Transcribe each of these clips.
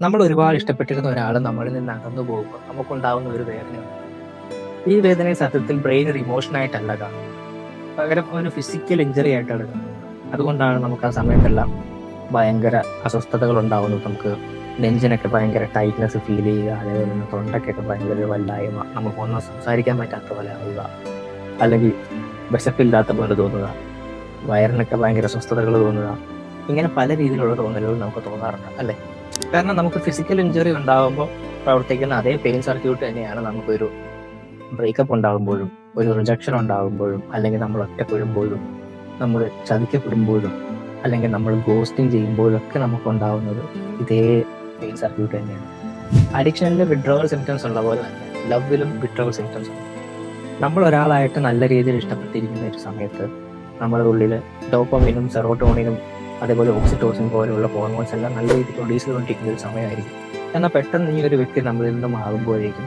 നമ്മൾ ഒരുപാട് ഇഷ്ടപ്പെട്ടിരുന്ന ഒരാൾ നമ്മളിൽ നിന്ന് അകന്നു പോകുമ്പോൾ നമുക്കുണ്ടാവുന്ന ഒരു വേദനയുണ്ട്. ഈ വേദനയെ സത്യത്തിൽ ബ്രെയിൻ ഒരു ഇമോഷനായിട്ടല്ല കാണുന്നത്, പകരം ഒരു ഫിസിക്കൽ ഇഞ്ചറി ആയിട്ടാണ് കാണുന്നത്. അതുകൊണ്ടാണ് നമുക്ക് ആ സമയത്തെല്ലാം ഭയങ്കര അസ്വസ്ഥതകൾ ഉണ്ടാവുന്നത്. നമുക്ക് നെഞ്ചിനൊക്കെ ഭയങ്കര ടൈറ്റ്നെസ് ഫീൽ ചെയ്യുക, അതേപോലെ തന്നെ തൊണ്ടയ്ക്കൊക്കെ ഭയങ്കര വല്ലായ്മ, നമുക്കൊന്നും സംസാരിക്കാൻ പറ്റാത്ത പോലെ ആവുക, അല്ലെങ്കിൽ വിശപ്പില്ലാത്ത പോലെ തോന്നുക, വയറിനൊക്കെ ഭയങ്കര അസ്വസ്ഥതകൾ തോന്നുക. ഇങ്ങനെ പല രീതിയിലുള്ള തോന്നലുകൾ നമുക്ക് തോന്നാറുണ്ട് അല്ലേ? കാരണം നമുക്ക് ഫിസിക്കൽ ഇഞ്ചറി ഉണ്ടാകുമ്പോൾ പ്രവർത്തിക്കുന്ന അതേ പെയിൻ സർക്യൂട്ട് തന്നെയാണ് നമുക്കൊരു ബ്രേക്കപ്പ് ഉണ്ടാകുമ്പോഴും, ഒരു റിജക്ഷൻ ഉണ്ടാകുമ്പോഴും, അല്ലെങ്കിൽ നമ്മൾ ഒറ്റപ്പെടുമ്പോഴും, നമ്മൾ ചതിക്കപ്പെടുമ്പോഴും, അല്ലെങ്കിൽ നമ്മൾ ഗോസ്റ്റിംഗ് ചെയ്യുമ്പോഴൊക്കെ നമുക്കുണ്ടാകുന്നത് ഇതേ പെയിൻ സർക്യൂട്ട് തന്നെയാണ്. അഡിക്ഷനിൽ വിഡ്രോവൽ സിംറ്റംസ് ഉള്ള പോലെ തന്നെ ലവിലും വിഡ്രോവൽ സിംറ്റംസ് ഉണ്ട്. നമ്മൾ ഒരാളായിട്ട് നല്ല രീതിയിൽ ഇഷ്ടപ്പെട്ടിരിക്കുന്ന ഒരു സമയത്ത് നമ്മുടെ ഉള്ളിൽ ഡോപ്പമിനും സെറോട്ടോണിനും അതേപോലെ ഓക്സിറ്റോസിൻ പോലെയുള്ള ഹോർമോൺസ് എല്ലാം നല്ല രീതിയിൽ പ്രൊഡ്യൂസ് ചെയ്തുകൊണ്ടിരിക്കുന്ന ഒരു സമയമായിരിക്കും. എന്നാൽ പെട്ടെന്ന് ഈ ഒരു വ്യക്തി നമ്മളിൽ നിന്നും മാറുമ്പോഴേക്കും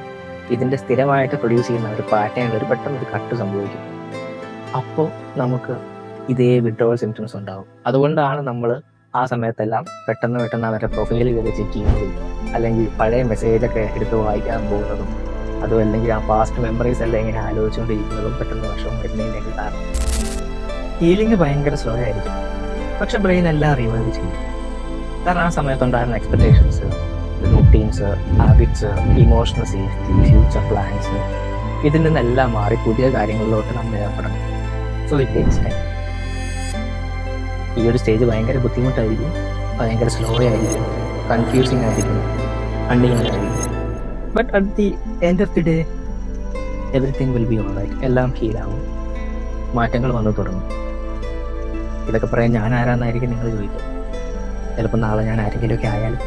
ഇതിൻ്റെ സ്ഥിരമായിട്ട് പ്രൊഡ്യൂസ് ചെയ്യുന്ന ഒരു പാറ്റേണിൽ ഒരു പെട്ടെന്ന് ഒരു കട്ട് സംഭവിക്കും. അപ്പോൾ നമുക്ക് ഇതേ വിഡ്രോവൽ സിംറ്റംസ് ഉണ്ടാകും. അതുകൊണ്ടാണ് നമ്മൾ ആ സമയത്തെല്ലാം പെട്ടെന്ന് അവരുടെ പ്രൊഫൈൽ കയറി ചെക്ക് ചെയ്യുന്നതും, അല്ലെങ്കിൽ പഴയ മെസ്സേജൊക്കെ എടുത്ത് വായിക്കാൻ പോകുന്നതും, അതും അല്ലെങ്കിൽ ആ പാസ്റ്റ് മെമ്മറീസ് എല്ലാം ഇങ്ങനെ ആലോചിച്ചുകൊണ്ടിരിക്കുന്നതും പെട്ടെന്ന് വർഷം വരുന്നതിലേക്ക് കാരണം. ഹീലിംഗ് ഭയങ്കര സ്ലോ ആയിരിക്കും, പക്ഷെ ബ്രെയിൻ എല്ലാം റിവൈവ് ചെയ്യും. കാരണം ആ സമയത്തുണ്ടായിരുന്ന expectations, routines, habits, emotional safety, future plans, ഇതിൽ നിന്നെല്ലാം മാറി പുതിയ കാര്യങ്ങളിലോട്ട് നമ്മൾ ഏർപ്പെടണം. So it takes time. ഈ ഒരു സ്റ്റേജ് ഭയങ്കര ബുദ്ധിമുട്ടായിരിക്കും, ഭയങ്കര സ്ലോ ആയിരിക്കും, കൺഫ്യൂസിങ് ആയിരിക്കും, അൺഡിഫൈൻഡ് ആയിരിക്കും. But at the end of the day everything will be all right. എല്ലാം ഹീലാവും, മാറ്റങ്ങൾ വന്നു തുടങ്ങും. ഇതൊക്കെ പറയാൻ ഞാൻ ആരാന്നായിരിക്കും നിങ്ങൾ ചോദിക്കുക. ചിലപ്പോൾ നാളെ ഞാൻ ആരെങ്കിലുമൊക്കെ ആയാലും